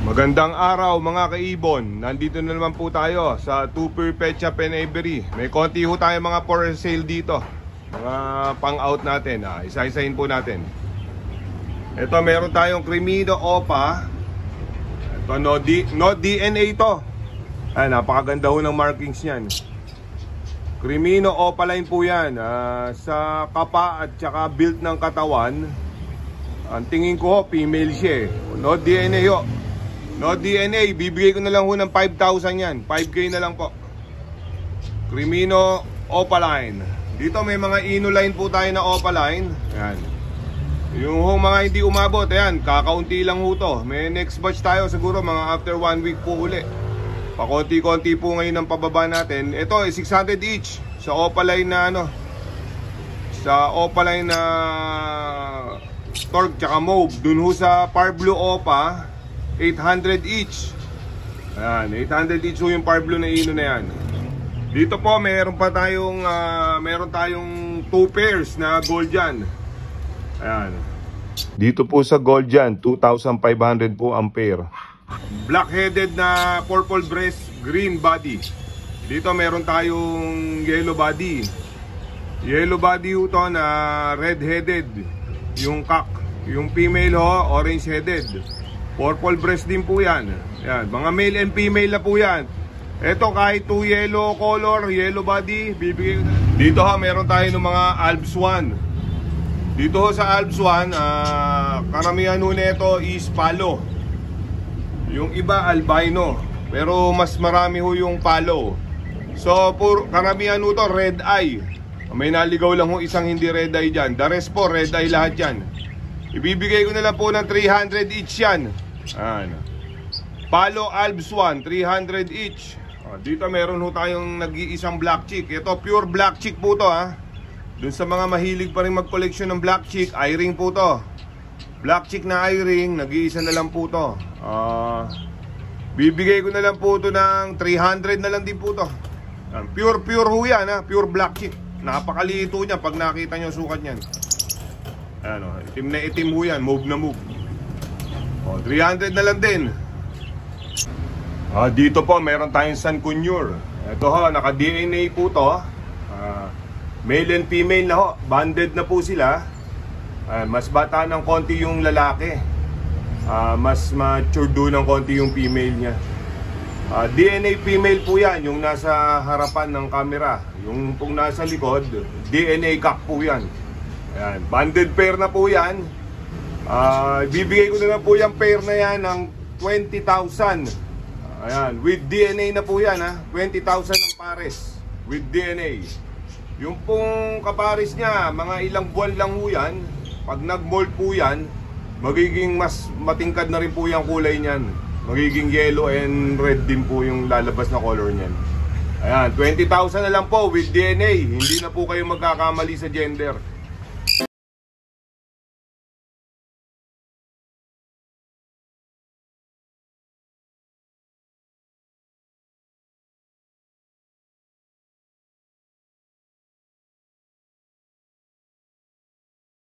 Magandang araw mga kaibon. Nandito na naman po tayo sa Tupir Pet Shop and Aviary. May konti ho tayo mga for sale dito, mga pang out natin. Isa-isahin po natin. Ito, meron tayong Crimino Opa. Ito, no DNA ito. Ay, napakaganda ho ng markings niyan. Crimino Opa line po yan. Sa kapa at saka build ng katawan, ang tingin ko ho, female siya eh. No DNA ho. No DNA, bibigay ko na lang ho ng 5,000 yan. 5K na lang po. Crimino Opaline. Dito may mga Inoline po tayo na Opaline. Ayan. Yung mga hindi umabot, ayan, kakaunti lang ho to. May next batch tayo siguro mga after 1 week po uli. Pakonti-konti po ngayon ang pababa natin. Ito, 600 each. Sa Opaline na ano, sa Opaline na Torque tsaka Mauve. Dun ho sa Par Blue Opa, 800 each. Ayan, 800 each yung Par Blue na Ino na yan. Dito po meron pa tayong meron tayong 2 pairs na gold yan. Ayan. Dito po sa gold yan, 2,500 po ang pair. Black-headed na purple breast, green body. Dito meron tayong yellow body. Yellow body ho to na red-headed yung cock. Yung female ho, orange-headed. Purple breast din po yan. Yan, mga male and female na po yan. Ito kahit 2 yellow color, yellow body, bibigay ko na. Dito ha, meron tayo ng mga Alps 1. Dito ho sa Alps 1, karamihan ho nito is palo. Yung iba albino, pero mas marami ho yung palo. So, karamihan ho to red eye. May naligaw lang ho isang hindi red eye dyan. The rest po, red eye lahat yan. Ibibigay ko na lang po ng 300 each yan. Ano. Palo Alps 1, 300 each. Dito meron ho tayong nag-iisang black chick. Ito pure black chick po to ha. Dun sa mga mahilig pa rin mag-collection ng black chick, eye-ring po to. Black chick na eye-ring, nag-iisa na lang po to. Bibigay ko na lang po to ng 300 na lang din po to. Pure ho yan ha, pure black chick. Napakalito niya pag nakita nyo sukat niyan. Ano, itim na itim ho yan, move na move. 300 na lang din. Dito po meron tayong San Cunyur. Ito ho, naka-DNA po to. Male and female na ho, banded na po sila. Mas bata ng konti yung lalaki. Mas mature doon ng konti yung female niya. DNA female po yan, yung nasa harapan ng camera. Yung pong nasa likod, DNA cock po yan. Ayan, banded pair na po yan. Bibigay ko na lang po yung pair na yan ng 20,000. Ayan, with DNA na po yan ha. 20,000 ang pares with DNA. Yung pong kapares niya, mga ilang buwan lang po yan. Pag nag-mold po yan, magiging mas matingkad na rin po yung kulay niyan. Magiging yellow and red din po yung lalabas na color niyan. Ayan, 20,000 na lang po with DNA. Hindi na po kayo magkakamali sa gender.